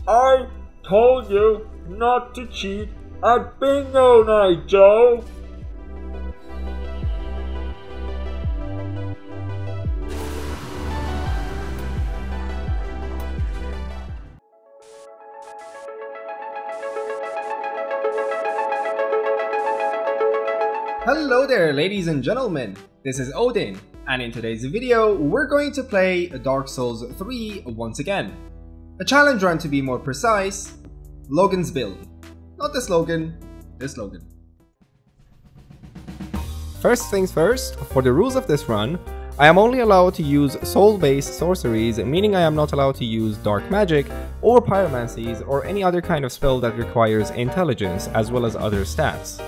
I told you not to cheat at bingo night, Joe. Hello there, ladies and gentlemen, this is Odin, and in today's video we're going to play Dark Souls 3 once again. A challenge run, to be more precise, Logan's build. Not this Logan, this Logan. First things first, for the rules of this run, I am only allowed to use soul-based sorceries, meaning I am not allowed to use dark magic or pyromancies or any other kind of spell that requires intelligence as well as other stats.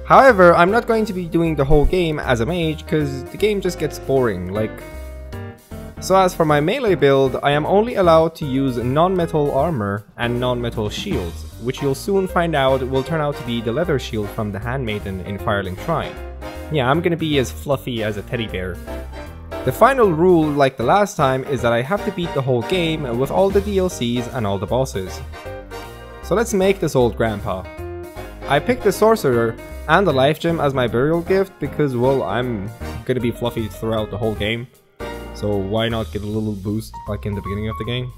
However, I'm not going to be doing the whole game as a mage because the game just gets boring, So as for my melee build, I am only allowed to use non-metal armor and non-metal shields, which you'll soon find out will turn out to be the leather shield from the Handmaiden in Firelink Shrine. Yeah, I'm gonna be as fluffy as a teddy bear. The final rule, like the last time, is that I have to beat the whole game with all the DLCs and all the bosses. So let's make this old grandpa. I picked the Sorcerer and the Life Gem as my burial gift because, well, I'm gonna be fluffy throughout the whole game. So why not get a little boost like in the beginning of the game?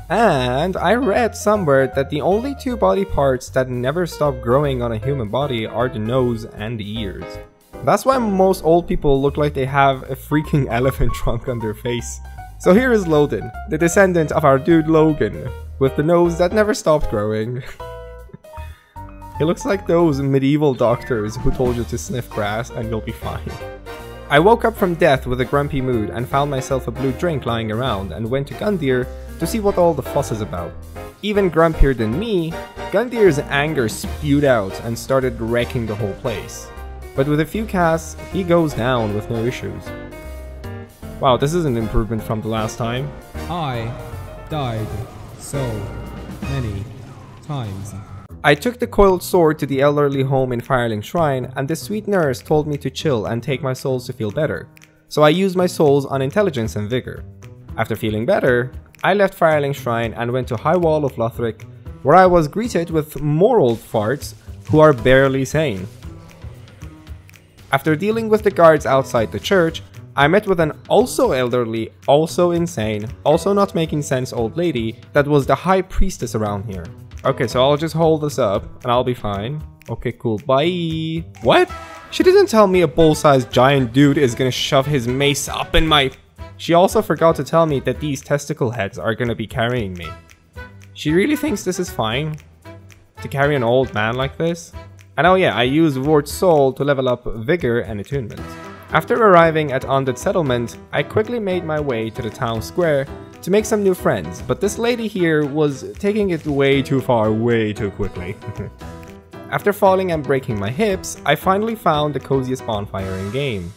And I read somewhere that the only two body parts that never stop growing on a human body are the nose and the ears. That's why most old people look like they have a freaking elephant trunk on their face. So here is Loden, the descendant of our dude Logan, with the nose that never stopped growing. He looks like those medieval doctors who told you to sniff grass and you'll be fine. I woke up from death with a grumpy mood and found myself a blue drink lying around and went to Gander to see what all the fuss is about. Even grumpier than me, Gandir's anger spewed out and started wrecking the whole place. But with a few casts, he goes down with no issues. Wow, this is an improvement from the last time. I died so many times. I took the coiled sword to the elderly home in Firelink Shrine, and the sweet nurse told me to chill and take my souls to feel better. So I used my souls on intelligence and vigor. After feeling better, I left Firelink Shrine and went to High Wall of Lothric, where I was greeted with more old farts who are barely sane. After dealing with the guards outside the church, I met with an also elderly, also insane, also not making sense old lady that was the high priestess around here. Okay, so I'll just hold this up and I'll be fine. Okay, cool, bye. What? She didn't tell me a bull-sized giant dude is gonna shove his mace up in my... She also forgot to tell me that these testicle heads are gonna be carrying me. She really thinks this is fine? To carry an old man like this? And oh yeah, I used Ward's Soul to level up Vigor and Attunement. After arriving at Undead Settlement, I quickly made my way to the town square to make some new friends, but this lady here was taking it way too far, way too quickly. After falling and breaking my hips, I finally found the coziest bonfire in game.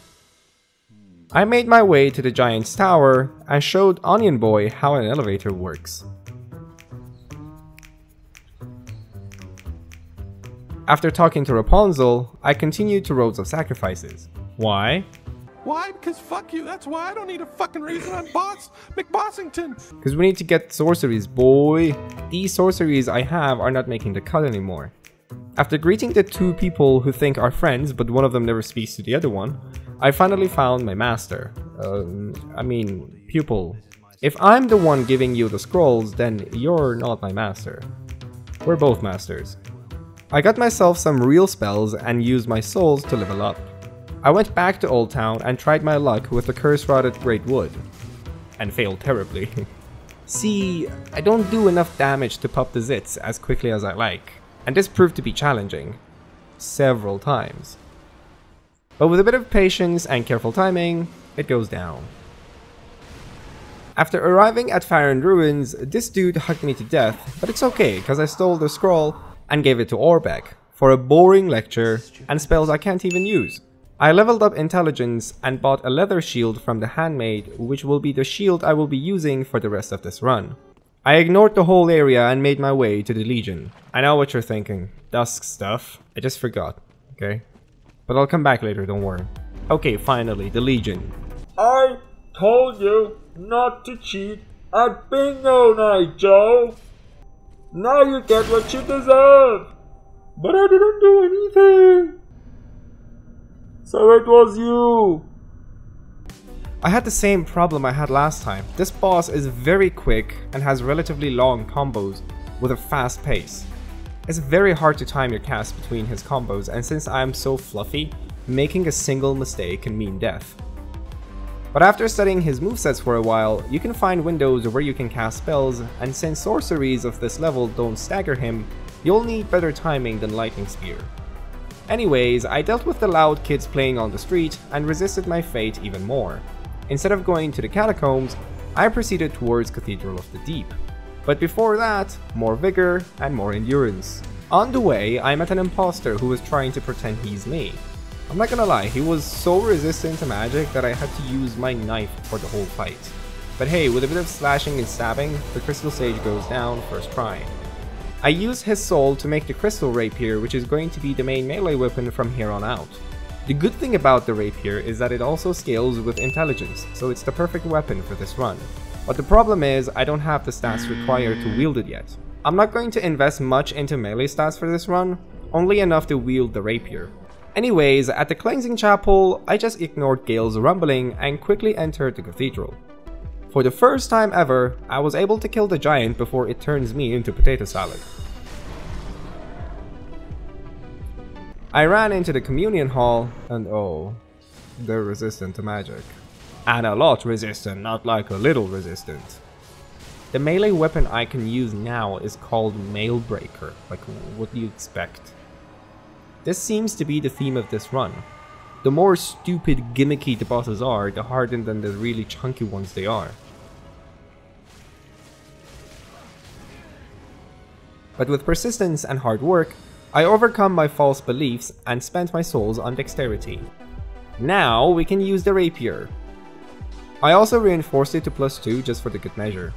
I made my way to the giant's tower and showed Onion Boy how an elevator works. After talking to Rapunzel, I continued to Roads of Sacrifices. Why? Why? Because fuck you, that's why. I don't need a fucking reason. I'm McBossington. Because we need to get sorceries, boy. These sorceries I have are not making the cut anymore. After greeting the two people who think are friends, but one of them never speaks to the other one, I finally found my master. Pupil. If I'm the one giving you the scrolls, then you're not my master. We're both masters. I got myself some real spells and used my souls to level up. I went back to Old Town and tried my luck with the curse-rotted Great Wood. And failed terribly. See, I don't do enough damage to pop the zits as quickly as I like. And this proved to be challenging. Several times. But with a bit of patience and careful timing, it goes down. After arriving at Farron Ruins, this dude hugged me to death, but it's okay because I stole the scroll and gave it to Orbeck for a boring lecture and spells I can't even use. I leveled up intelligence and bought a leather shield from the handmaid, which will be the shield I will be using for the rest of this run. I ignored the whole area and made my way to the Legion. I know what you're thinking. Dusk stuff. I just forgot, okay? But I'll come back later, don't worry. Okay, finally, the Legion. I told you not to cheat at bingo night, Joe. Now you get what you deserve. But I didn't do anything. So it was you. I had the same problem I had last time. This boss is very quick and has relatively long combos with a fast pace. It's very hard to time your cast between his combos, and since I am so fluffy, making a single mistake can mean death. But after studying his movesets for a while, you can find windows where you can cast spells, and since sorceries of this level don't stagger him, you'll need better timing than Lightning Spear. Anyways, I dealt with the loud kids playing on the street and resisted my fate even more. Instead of going to the Catacombs, I proceeded towards Cathedral of the Deep. But before that, more vigor and more endurance. On the way, I met an imposter who was trying to pretend he's me. I'm not gonna lie, he was so resistant to magic that I had to use my knife for the whole fight. But hey, with a bit of slashing and stabbing, the Crystal Sage goes down first try. I used his soul to make the Crystal Rapier, which is going to be the main melee weapon from here on out. The good thing about the Rapier is that it also scales with intelligence, so it's the perfect weapon for this run. But the problem is, I don't have the stats required to wield it yet. I'm not going to invest much into melee stats for this run, only enough to wield the Rapier. Anyways, at the Cleansing Chapel, I just ignored Gale's rumbling and quickly entered the cathedral. For the first time ever, I was able to kill the giant before it turns me into potato salad. I ran into the communion hall, and oh, they're resistant to magic. And a lot resistant, not like a little resistant. The melee weapon I can use now is called Mail Breaker. Like, what do you expect? This seems to be the theme of this run. The more stupid, gimmicky the bosses are, the harder than the really chunky ones they are. But with persistence and hard work, I overcome my false beliefs and spent my souls on dexterity. Now we can use the rapier. I also reinforced it to +2 just for the good measure.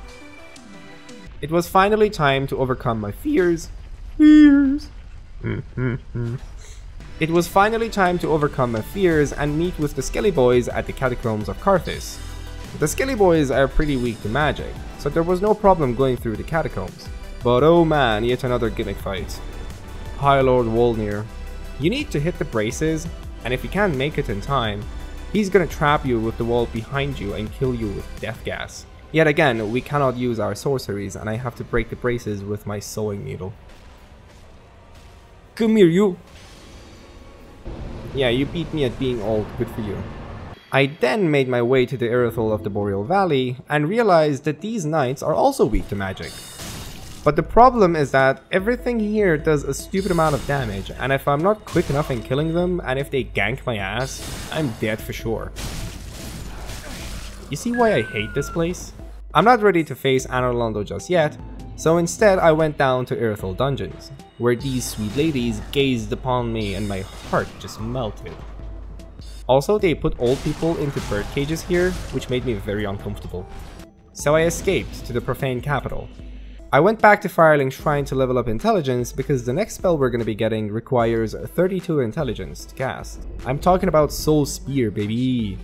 It was finally time to overcome my fears. It was finally time to overcome my fears and meet with the Skelly Boys at the Catacombs of Carthus. The Skelly Boys are pretty weak to magic, so there was no problem going through the Catacombs. But oh man, yet another gimmick fight. High Lord Wolnir. You need to hit the braces, and if you can't make it in time, he's gonna trap you with the wall behind you and kill you with death gas. Yet again, we cannot use our sorceries, and I have to break the braces with my sewing needle. Come here, you! Yeah, you beat me at being old, good for you. I then made my way to the Irithyll of the Boreal Valley, and realized that these knights are also weak to magic. But the problem is that everything here does a stupid amount of damage, and if I'm not quick enough in killing them, and if they gank my ass, I'm dead for sure. You see why I hate this place? I'm not ready to face Anor Londo just yet, so instead I went down to Irithyll Dungeons, where these sweet ladies gazed upon me and my heart just melted. Also, they put old people into bird cages here, which made me very uncomfortable. So I escaped to the profane capital. I went back to Firelink Shrine to level up intelligence because the next spell we're going to be getting requires 32 intelligence to cast. I'm talking about Soul Spear, baby!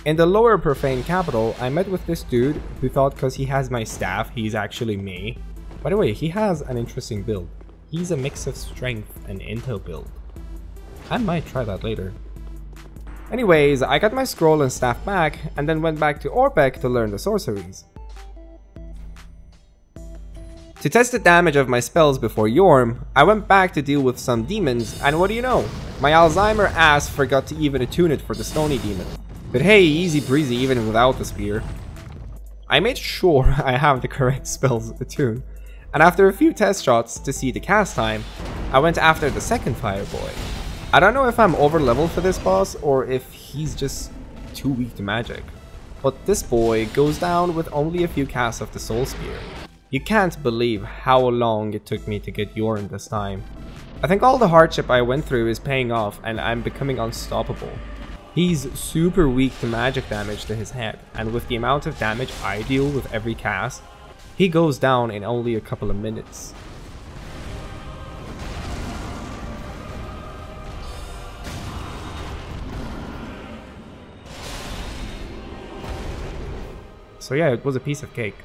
In the lower profane capital, I met with this dude who thought because he has my staff, he's actually me. By the way, he has an interesting build. He's a mix of strength and intel build. I might try that later. Anyways, I got my scroll and staff back, and then went back to Orpek to learn the sorceries. To test the damage of my spells before Yorm, I went back to deal with some demons, and what do you know? My Alzheimer ass forgot to even attune it for the Stony Demon. But hey, easy breezy even without the spear. I made sure I have the correct spells attuned, and after a few test shots to see the cast time, I went after the second Fire Boy. I don't know if I'm over leveled for this boss or if he's just too weak to magic, but this boy goes down with only a few casts of the Soul Spear. You can't believe how long it took me to get Yorn this time. I think all the hardship I went through is paying off and I'm becoming unstoppable. He's super weak to magic damage to his head, and with the amount of damage I deal with every cast, he goes down in only a couple of minutes. So yeah, it was a piece of cake.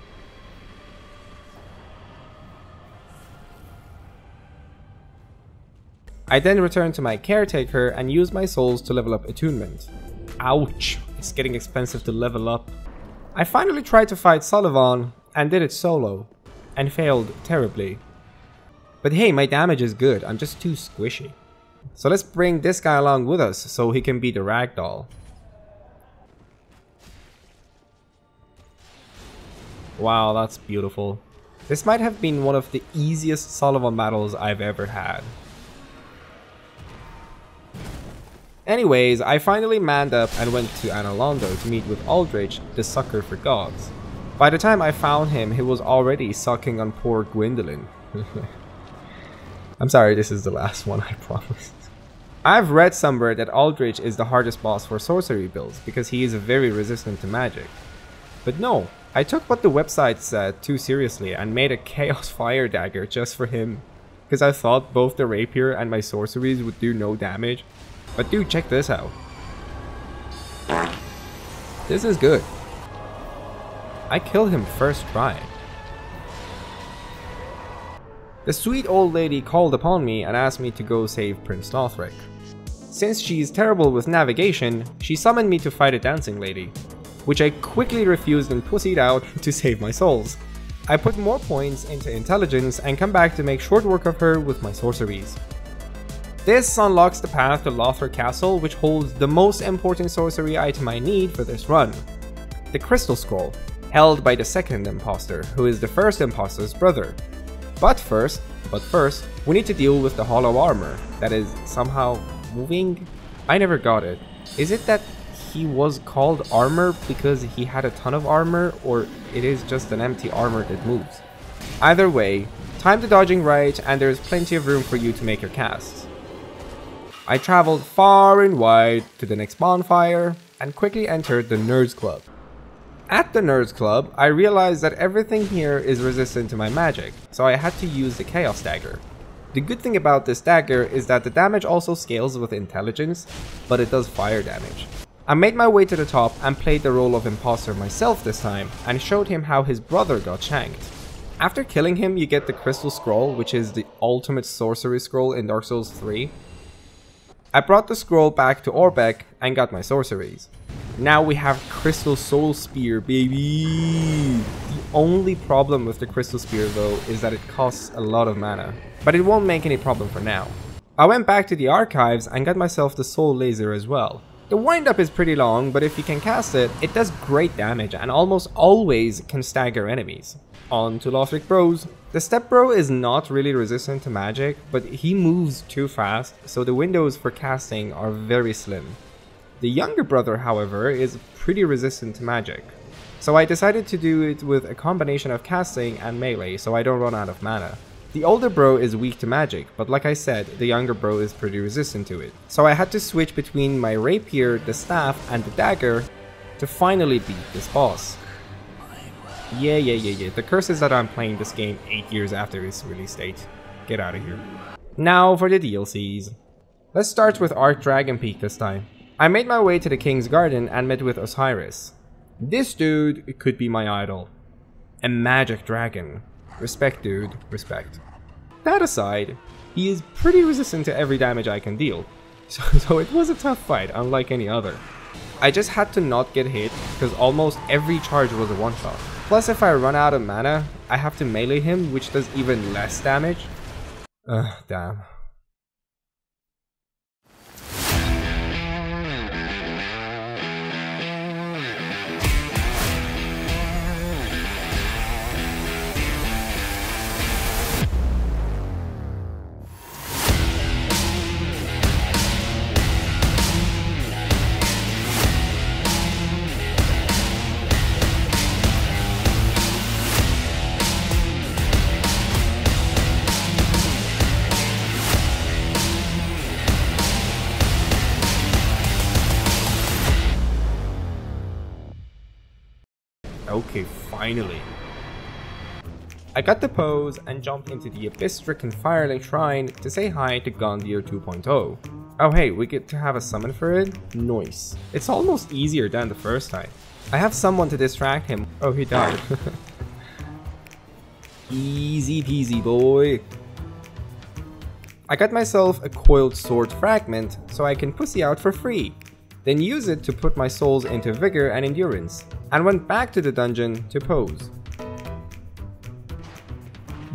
I then returned to my caretaker and used my souls to level up Attunement. Ouch, it's getting expensive to level up. I finally tried to fight Sullivan and did it solo, and failed terribly. But hey, my damage is good, I'm just too squishy. So let's bring this guy along with us so he can be the ragdoll. Wow, that's beautiful. This might have been one of the easiest Sullivan battles I've ever had. Anyways, I finally manned up and went to Analondo to meet with Aldrich, the sucker for gods. By the time I found him, he was already sucking on poor Gwendolyn. I'm sorry, this is the last one, I promise. I've read somewhere that Aldrich is the hardest boss for sorcery builds because he is very resistant to magic. But no, I took what the website said too seriously and made a Chaos Fire Dagger just for him. Because I thought both the rapier and my sorceries would do no damage. But dude, check this out. This is good. I killed him first try. The sweet old lady called upon me and asked me to go save Prince Lothric. Since she's terrible with navigation, she summoned me to fight a dancing lady, which I quickly refused and pussied out to save my souls. I put more points into intelligence and come back to make short work of her with my sorceries. This unlocks the path to Lur Castle, which holds the most important sorcery item I need for this run. The Crystal Scroll, held by the second imposter, who is the first imposter's brother. But first, we need to deal with the hollow armor that is somehow moving. I never got it. Is it that he was called armor because he had a ton of armor, or it is just an empty armor that moves? Either way, time the dodging right and there's plenty of room for you to make your casts. I traveled far and wide to the next bonfire and quickly entered the Nerds Club. At the Nerds Club, I realized that everything here is resistant to my magic, so I had to use the Chaos Dagger. The good thing about this dagger is that the damage also scales with intelligence, but it does fire damage. I made my way to the top and played the role of imposter myself this time, and showed him how his brother got shanked. After killing him, you get the Crystal Scroll, which is the ultimate sorcery scroll in Dark Souls 3. I brought the scroll back to Orbeck and got my sorceries. Now we have Crystal Soul Spear, baby! The only problem with the Crystal Spear though is that it costs a lot of mana, but it won't make any problem for now. I went back to the archives and got myself the Soul Laser as well. The wind-up is pretty long, but if you can cast it, it does great damage and almost always can stagger enemies. On to Lothric Bros. The Step Bro is not really resistant to magic, but he moves too fast, so the windows for casting are very slim. The younger brother, however, is pretty resistant to magic. So I decided to do it with a combination of casting and melee so I don't run out of mana. The older bro is weak to magic, but like I said, the younger bro is pretty resistant to it. So I had to switch between my rapier, the staff, and the dagger to finally beat this boss. Yeah. The curse is that I'm playing this game 8 years after its release date. Get out of here. Now for the DLCs. Let's start with Arch Dragon Peak this time. I made my way to the King's Garden and met with Osiris. This dude could be my idol. A magic dragon. Respect, dude, respect. That aside, he is pretty resistant to every damage I can deal. So it was a tough fight, unlike any other. I just had to not get hit, because almost every charge was a one-shot. Plus if I run out of mana, I have to melee him, which does even less damage. Damn. Okay, finally. I got the pose and jumped into the Abyss-stricken Firelink Shrine to say hi to Gander 2.0. Oh hey, we get to have a summon for it? Nice. It's almost easier than the first time. I have someone to distract him. Oh, he died. Easy peasy, boy. I got myself a coiled sword fragment so I can pussy out for free, then use it to put my souls into vigor and endurance, and went back to the dungeon to pose.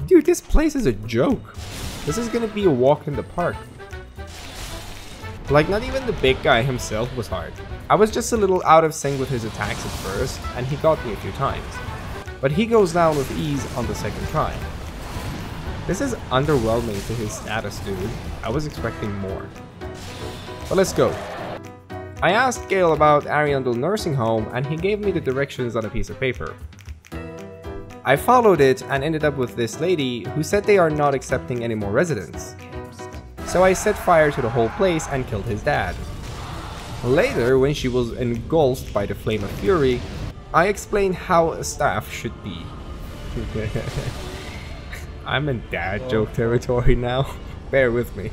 Dude, this place is a joke. This is gonna be a walk in the park. Like, not even the big guy himself was hard. I was just a little out of sync with his attacks at first, and he got me a few times. But he goes down with ease on the second try. This is underwhelming to his status, dude. I was expecting more. But let's go. I asked Gale about Ariandel Nursing Home, and he gave me the directions on a piece of paper. I followed it and ended up with this lady who said they are not accepting any more residents. So I set fire to the whole place and killed his dad. Later, when she was engulfed by the flame of fury, I explained how a staff should be. I'm in dad joke territory now. Bear with me.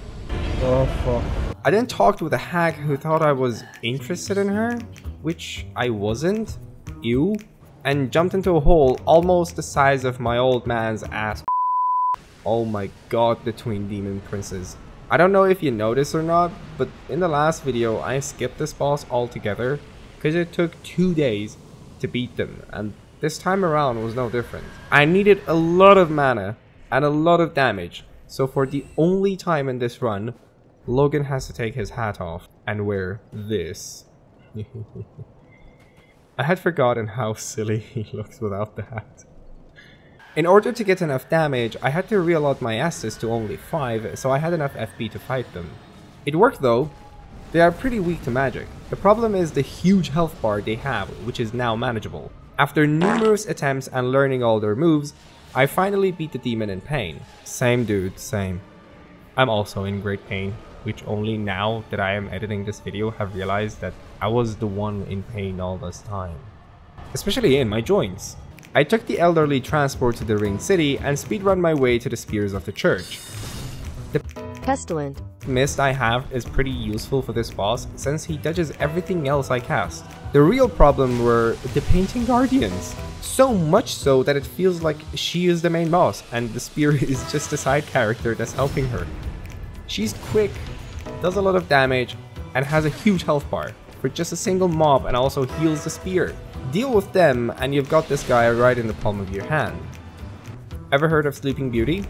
Oh fuck. I then talked with a hag who thought I was interested in her, which I wasn't. Ew. And jumped into a hole almost the size of my old man's ass. Oh my god, the twin demon princes. I don't know if you noticed or not, but in the last video I skipped this boss altogether because it took 2 days to beat them, and this time around was no different. I needed a lot of mana and a lot of damage, so for the only time in this run, Logan has to take his hat off and wear this. I had forgotten how silly he looks without the hat. In order to get enough damage, I had to reload my Estus to only 5, so I had enough FP to fight them. It worked though. They are pretty weak to magic. The problem is the huge health bar they have, which is now manageable. After numerous attempts and learning all their moves, I finally beat the demon in pain. Same dude, same. I'm also in great pain, which only now that I am editing this video have realized that I was the one in pain all this time. Especially in my joints. I took the elderly transport to the Ring City and speedrun my way to the Spears of the Church. The Pestilent mist I have is pretty useful for this boss since he dodges everything else I cast. The real problem were the Painting Guardians. So much so that it feels like she is the main boss and the spear is just a side character that's helping her. She's quick, does a lot of damage, and has a huge health bar for just a single mob, and also heals the spear. Deal with them and you've got this guy right in the palm of your hand. Ever heard of Sleeping Beauty?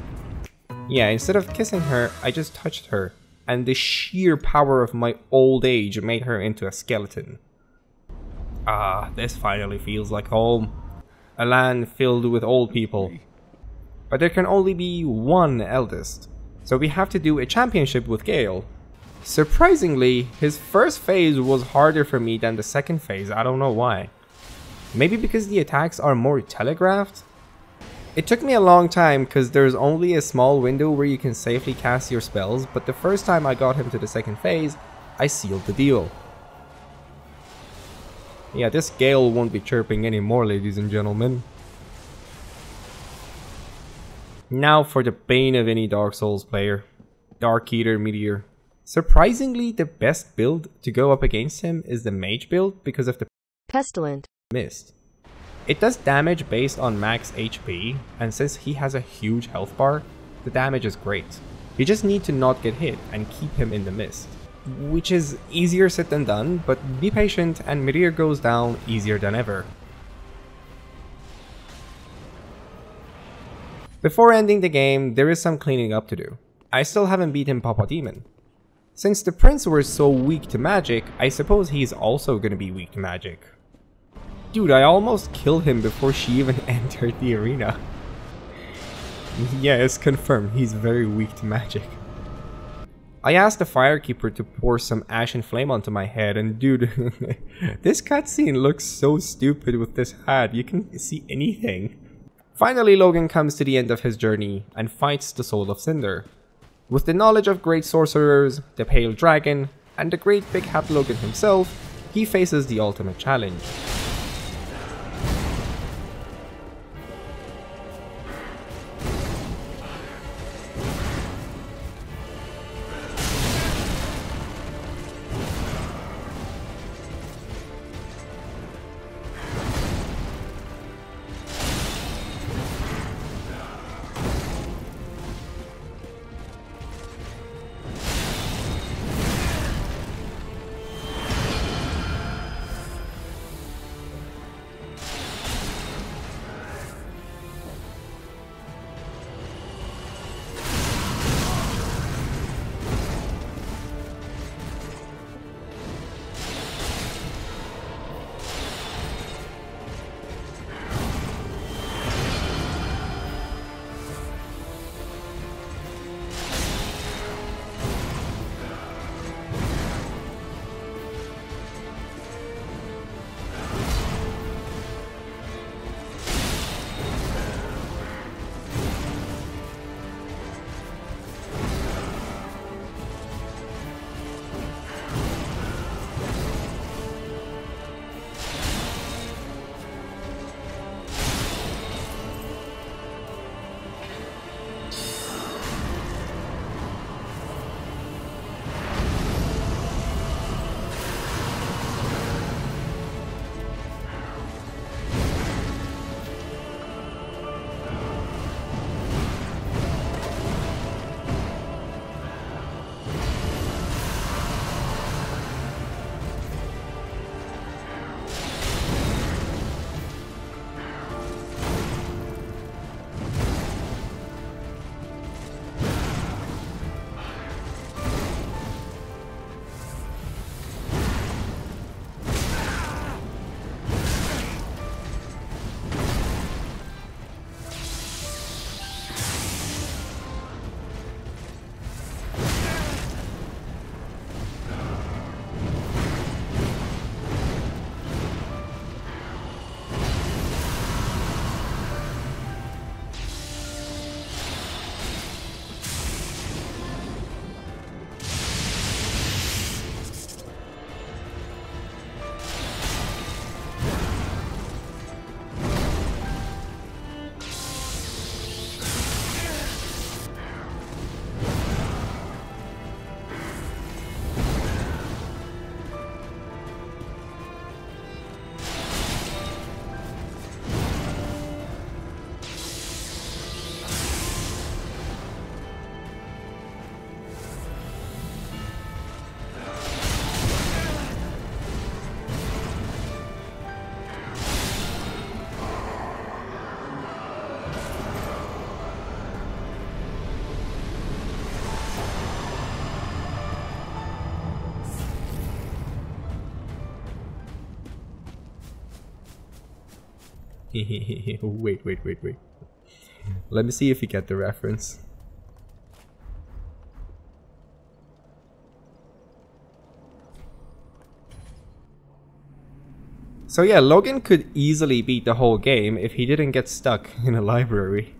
Yeah, instead of kissing her, I just touched her, and the sheer power of my old age made her into a skeleton. Ah, this finally feels like home. A land filled with old people. But there can only be one eldest, so we have to do a championship with Gale. Surprisingly, his first phase was harder for me than the second phase, I don't know why. Maybe because the attacks are more telegraphed? It took me a long time because there's only a small window where you can safely cast your spells, but the first time I got him to the second phase, I sealed the deal. Yeah, this Gale won't be chirping anymore, ladies and gentlemen. Now for the bane of any Dark Souls player, Dark Eater Meteor. Surprisingly, the best build to go up against him is the mage build because of the Pestilent mist. It does damage based on max HP, and since he has a huge health bar, the damage is great. You just need to not get hit and keep him in the mist, which is easier said than done, but be patient and Meteor goes down easier than ever. Before ending the game, there is some cleaning up to do. I still haven't beaten Papa Demon. Since the prince were so weak to magic, I suppose he's also gonna be weak to magic. Dude, I almost killed him before she even entered the arena. Yeah, it's confirmed, he's very weak to magic. I asked the Firekeeper to pour some ash and flame onto my head, and dude, this cutscene looks so stupid with this hat, you can see anything. Finally, Logan comes to the end of his journey and fights the Soul of Cinder. With the knowledge of great sorcerers, the Pale Dragon, and the great Big Hat Logan himself, he faces the ultimate challenge. Wait. Let me see if you get the reference. So yeah, Logan could easily beat the whole game if he didn't get stuck in a library.